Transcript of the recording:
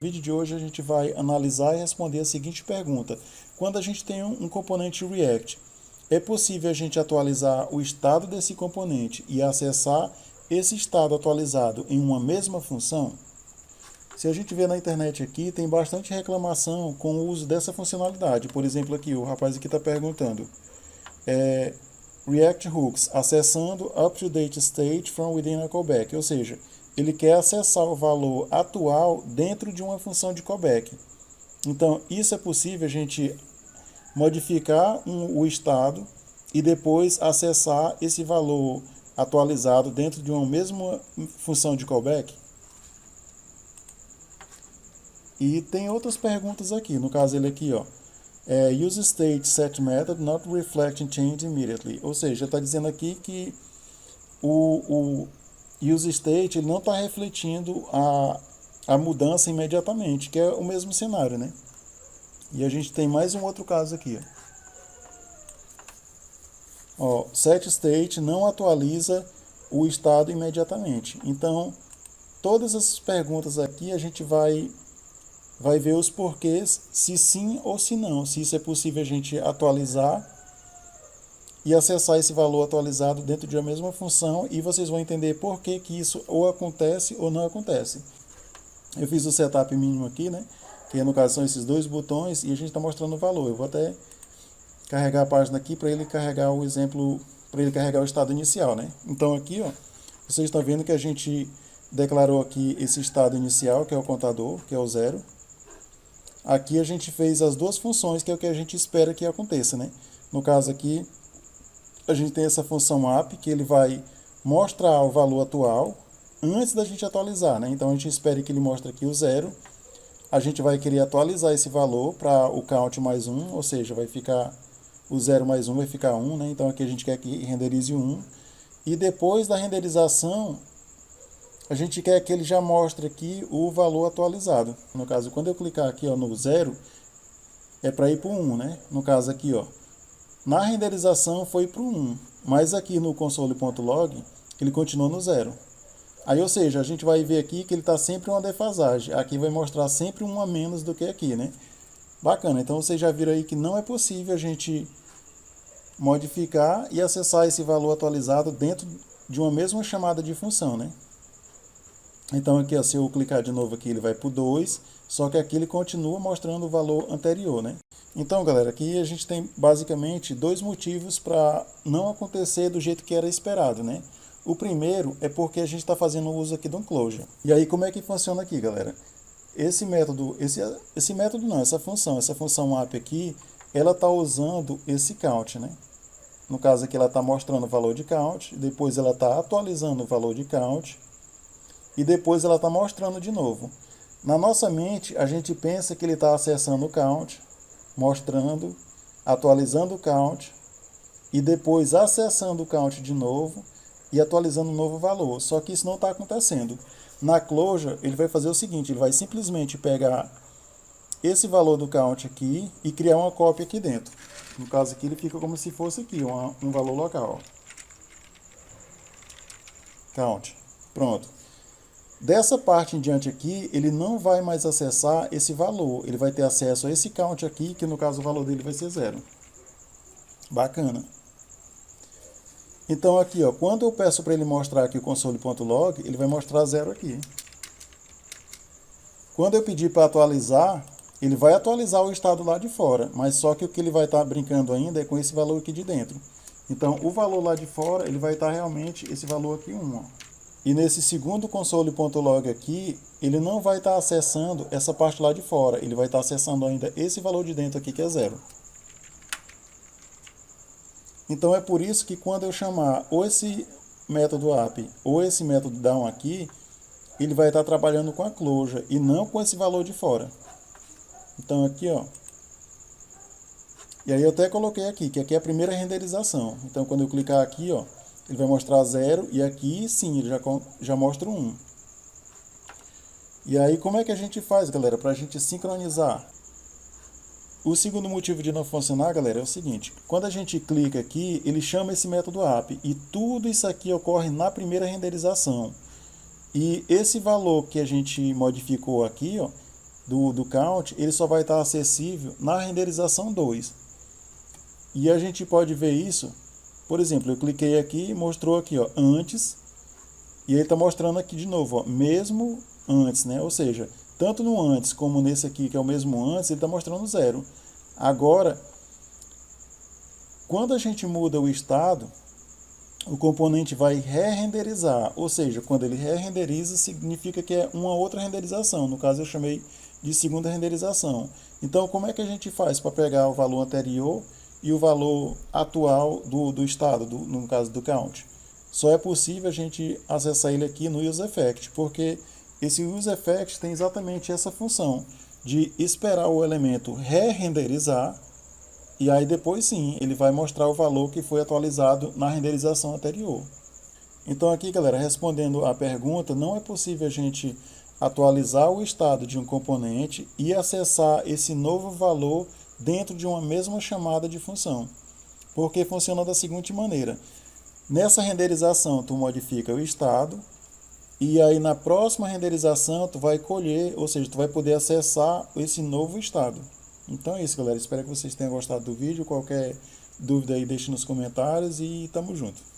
No vídeo de hoje a gente vai analisar e responder a seguinte pergunta. Quando a gente tem um componente React, é possível a gente atualizar o estado desse componente e acessar esse estado atualizado em uma mesma função? Se a gente ver na internet aqui, tem bastante reclamação com o uso dessa funcionalidade. Por exemplo, aqui o rapaz aqui está perguntando, React Hooks, acessando up-to-date state from within a callback, ou seja, ele quer acessar o valor atual dentro de uma função de callback. Então, isso é possível a gente modificar o estado e depois acessar esse valor atualizado dentro de uma mesma função de callback? E tem outras perguntas aqui, no caso ele aqui, ó. Use state set method not reflecting change immediately. Ou seja, está dizendo aqui que o use state ele não está refletindo a mudança imediatamente, que é o mesmo cenário, né? E a gente tem mais um outro caso aqui. Ó, set state não atualiza o estado imediatamente. Então, todas essas perguntas aqui a gente vai ver os porquês, se sim ou se não, se isso é possível a gente atualizar e acessar esse valor atualizado dentro de uma mesma função, e vocês vão entender por que isso ou acontece ou não acontece. Eu fiz o setup mínimo aqui, né? Que no caso são esses dois botões, e a gente está mostrando o valor. Eu vou até carregar a página aqui para ele carregar o exemplo, para ele carregar o estado inicial, né? Então aqui, ó, vocês estão vendo que a gente declarou aqui esse estado inicial, que é o contador, que é o 0. Aqui a gente fez as duas funções, que é o que a gente espera que aconteça, né? No caso aqui, a gente tem essa função app, que ele vai mostrar o valor atual antes da gente atualizar, né? Então a gente espera que ele mostre aqui o 0. A gente vai querer atualizar esse valor para o count mais 1, ou seja, vai ficar o 0 mais 1 vai ficar 1, né? Então aqui a gente quer que renderize 1. E depois da renderização, a gente quer que ele já mostre aqui o valor atualizado. No caso, quando eu clicar aqui, ó, no 0, é para ir para o 1, né? No caso aqui, ó, na renderização foi para o 1, mas aqui no console.log ele continua no 0. Aí, ou seja, a gente vai ver aqui que ele está sempre uma defasagem. Aqui vai mostrar sempre um a menos do que aqui, né? Bacana, então vocês já viram aí que não é possível a gente modificar e acessar esse valor atualizado dentro de uma mesma chamada de função, né? Então aqui, ó, se eu clicar de novo aqui, ele vai para o 2, só que aqui ele continua mostrando o valor anterior, né? Então, galera, aqui a gente tem basicamente dois motivos para não acontecer do jeito que era esperado, né? O primeiro é porque a gente está fazendo uso aqui de um closure. E aí, como é que funciona aqui, galera? Esse método não, essa função app aqui, ela está usando esse count, né? No caso aqui, ela está mostrando o valor de count, depois ela está atualizando o valor de count, e depois ela está mostrando de novo. Na nossa mente, a gente pensa que ele está acessando o count, mostrando, atualizando o count, e depois acessando o count de novo e atualizando um novo valor. Só que isso não está acontecendo. Na Clojure, ele vai fazer o seguinte, ele vai simplesmente pegar esse valor do count aqui e criar uma cópia aqui dentro. No caso aqui, ele fica como se fosse aqui, um valor local. Count. Pronto. Dessa parte em diante aqui, ele não vai mais acessar esse valor. Ele vai ter acesso a esse count aqui, que no caso o valor dele vai ser 0. Bacana. Então aqui, ó, quando eu peço para ele mostrar aqui o console.log, ele vai mostrar 0 aqui. Quando eu pedir para atualizar, ele vai atualizar o estado lá de fora, mas só que o que ele vai estar brincando ainda é com esse valor aqui de dentro. Então o valor lá de fora, ele vai estar realmente esse valor aqui 1, ó. E nesse segundo console.log aqui, ele não vai estar acessando essa parte lá de fora. Ele vai estar acessando ainda esse valor de dentro aqui, que é 0. Então é por isso que quando eu chamar ou esse método app ou esse método down aqui, ele vai estar trabalhando com a closure e não com esse valor de fora. Então aqui, ó. E aí eu até coloquei aqui, que aqui é a primeira renderização. Então quando eu clicar aqui, ó, ele vai mostrar 0 e aqui sim, ele já mostra 1. E aí como é que a gente faz, galera, para a gente sincronizar? O segundo motivo de não funcionar, galera, é o seguinte. Quando a gente clica aqui, ele chama esse método app e tudo isso aqui ocorre na primeira renderização. E esse valor que a gente modificou aqui, ó, do count, ele só vai estar acessível na renderização 2. E a gente pode ver isso, por exemplo, eu cliquei aqui e mostrou aqui, ó, antes, e ele está mostrando aqui de novo, ó, mesmo antes, né? Ou seja, tanto no antes como nesse aqui, que é o mesmo antes, ele está mostrando 0. Agora, quando a gente muda o estado, o componente vai re-renderizar, ou seja, quando ele re-renderiza, significa que é uma outra renderização. No caso, eu chamei de segunda renderização. Então, como é que a gente faz para pegar o valor anterior e o valor atual do estado, no caso do count? Só é possível a gente acessar ele aqui no useEffect, porque esse useEffect tem exatamente essa função de esperar o elemento re-renderizar, e aí depois sim, ele vai mostrar o valor que foi atualizado na renderização anterior. Então aqui, galera, respondendo à pergunta, não é possível a gente atualizar o estado de um componente e acessar esse novo valor dentro de uma mesma chamada de função. Porque funciona da seguinte maneira. Nessa renderização, tu modifica o estado, e aí na próxima renderização, tu vai colher, ou seja, tu vai poder acessar esse novo estado. Então é isso, galera. Espero que vocês tenham gostado do vídeo. Qualquer dúvida aí, deixe nos comentários e tamo junto.